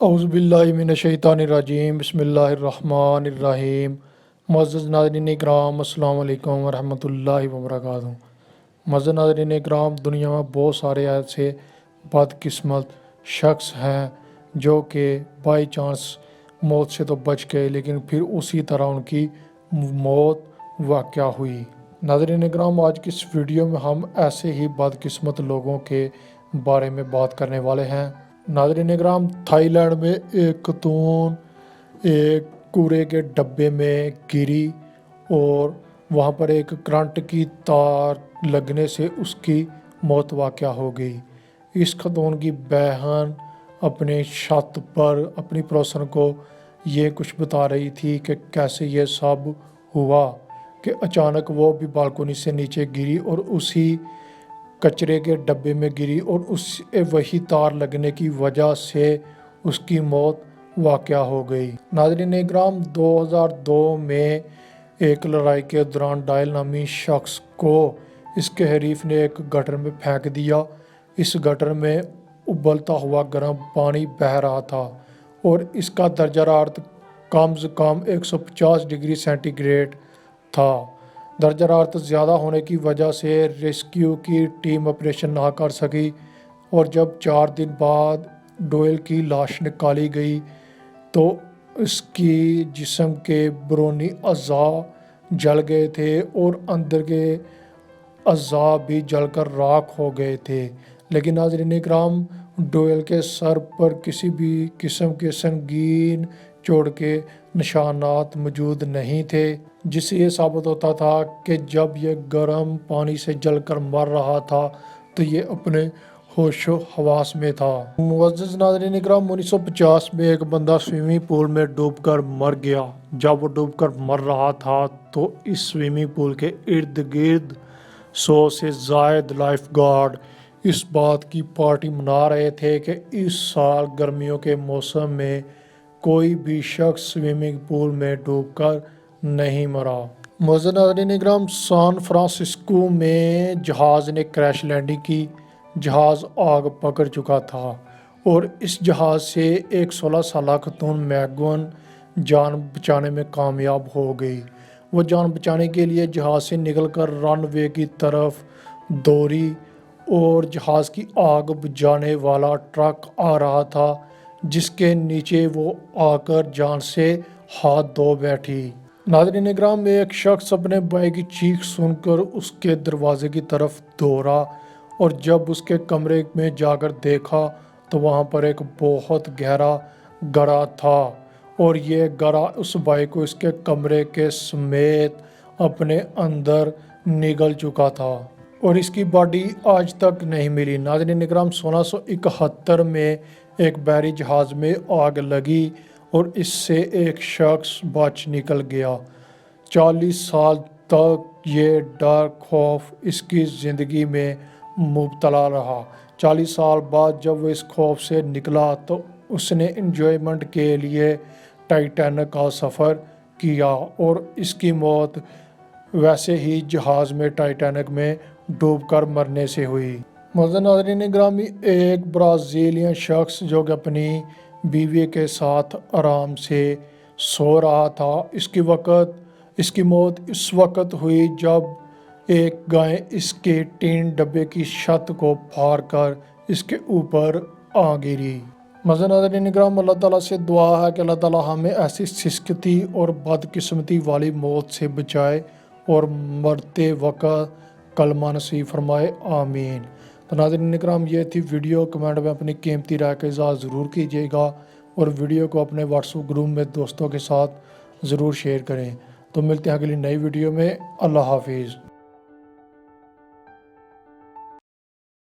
اعوذ باللہ من الشیطان الرجیم، بسم اللہ الرحمن الرحیم۔ معزز ناظرین اکرام، السلام علیکم ورحمۃ اللہ وبرکاتہ۔ معزز ناظرین اکرام، دنیا میں بہت سارے ایسے بدقسمت شخص ہیں جو کہ بائی چانس موت سے تو بچ گئے، لیکن پھر اسی طرح ان کی موت واقع ہوئی۔ ناظرین اکرام، آج کی اس ویڈیو میں ہم ایسے ہی بدقسمت لوگوں کے بارے میں بات کرنے والے ہیں۔ ناظرین اکرام، تھائی لینڈ میں ایک خاتون ایک کوڑے کے ڈبے میں گری اور وہاں پر ایک کرنٹ کی تار لگنے سے اس کی موت واقع ہو گئی۔ اس خاتون کی بہن اپنے چھت پر اپنی پڑوسن کو یہ کچھ بتا رہی تھی کہ کیسے یہ سب ہوا کہ اچانک وہ بھی بالکونی سے نیچے گری اور اسی کچرے کے ڈبے میں گری اور وہی تار لگنے کی وجہ سے اس کی موت واقع ہو گئی۔ ناظرین اکرام، 2002 میں ایک لڑائی کے دوران ڈائل نامی شخص کو اس کے حریف نے ایک گٹر میں پھینک دیا۔ اس گٹر میں ابلتا ہوا گرم پانی بہہ رہا تھا اور اس کا درجہ حرارت کم از کم 150 ڈگری سینٹی گریڈ تھا۔ درجہ حرارت زیادہ ہونے کی وجہ سے ریسکیو کی ٹیم آپریشن نہ کر سکی اور جب 4 دن بعد ڈویل کی لاش نکالی گئی تو اس کی جسم کے بیرونی اعضاء جل گئے تھے اور اندر کے اعضاء بھی جل کر راکھ ہو گئے تھے، لیکن ناظرین اکرام، ڈویل کے سر پر کسی بھی قسم کے سنگین چوٹ کے نشانات موجود نہیں تھے، جس سے یہ ثابت ہوتا تھا کہ جب یہ گرم پانی سے جل کر مر رہا تھا تو یہ اپنے ہوش و حواس میں تھا۔ معزز ناظرین اکرام، 1950 میں ایک بندہ سوئمنگ پول میں ڈوب کر مر گیا۔ جب وہ ڈوب کر مر رہا تھا تو اس سوئمنگ پول کے ارد گرد 100 سے زائد لائف گارڈ اس بات کی پارٹی منا رہے تھے کہ اس سال گرمیوں کے موسم میں کوئی بھی شخص سوئمنگ پول میں ڈوب کر نہیں مرا۔ معزز ناظرین اکرام، سان فرانسسکو میں جہاز نے کریش لینڈنگ کی۔ جہاز آگ پکڑ چکا تھا اور اس جہاز سے ایک 16 سالہ خاتون میگنون جان بچانے میں کامیاب ہو گئی۔ وہ جان بچانے کے لیے جہاز سے نکل کر رن وے کی طرف دوڑی اور جہاز کی آگ بجھانے والا ٹرک آ رہا تھا جس کے نیچے وہ آ کر جان سے ہاتھ دھو بیٹھی۔ ناظرین اکرام، ایک شخص اپنے بھائی کی چیخ سن کر اس کے دروازے کی طرف دوڑا اور جب اس کے کمرے میں جا کر دیکھا تو وہاں پر ایک بہت گہرا گڑھا تھا اور یہ گڑھا اس بھائی کو اس کے کمرے کے سمیت اپنے اندر نگل چکا تھا اور اس کی باڈی آج تک نہیں ملی۔ ناظرین اکرام، 1671 میں ایک بحری جہاز میں آگ لگی اور اس سے ایک شخص بچ نکل گیا۔ 40 سال تک یہ ڈر خوف اس کی زندگی میں مبتلا رہا۔ 40 سال بعد جب وہ اس خوف سے نکلا تو اس نے انجوائمنٹ کے لیے ٹائٹینک کا سفر کیا اور اس کی موت ویسے ہی جہاز میں ٹائٹینک میں ڈوب کر مرنے سے ہوئی۔ معزز ناظرین گرامی، ایک برازیلین شخص جو کہ اپنی بیوی کے ساتھ آرام سے سو رہا تھا، اس کی موت اس وقت ہوئی جب ایک گائے اس کے ٹین ڈبے کی چھت کو پھاڑ کر اس کے اوپر آ گری۔ معزز ناظرین اکرام، اللہ تعالیٰ سے دعا ہے کہ اللہ تعالیٰ ہمیں ایسی سستی اور بدقسمتی والی موت سے بچائے اور مرتے وقت کلمہ نصیب فرمائے، آمین۔ تو ناظرین اکرام، یہ تھی ویڈیو۔ کمنٹ میں اپنی قیمتی رائے کا اظہار ضرور کیجیے گا اور ویڈیو کو اپنے واٹس ایپ گروپ میں دوستوں کے ساتھ ضرور شیئر کریں۔ تو ملتے ہیں اگلی نئی ویڈیو میں۔ اللہ حافظ۔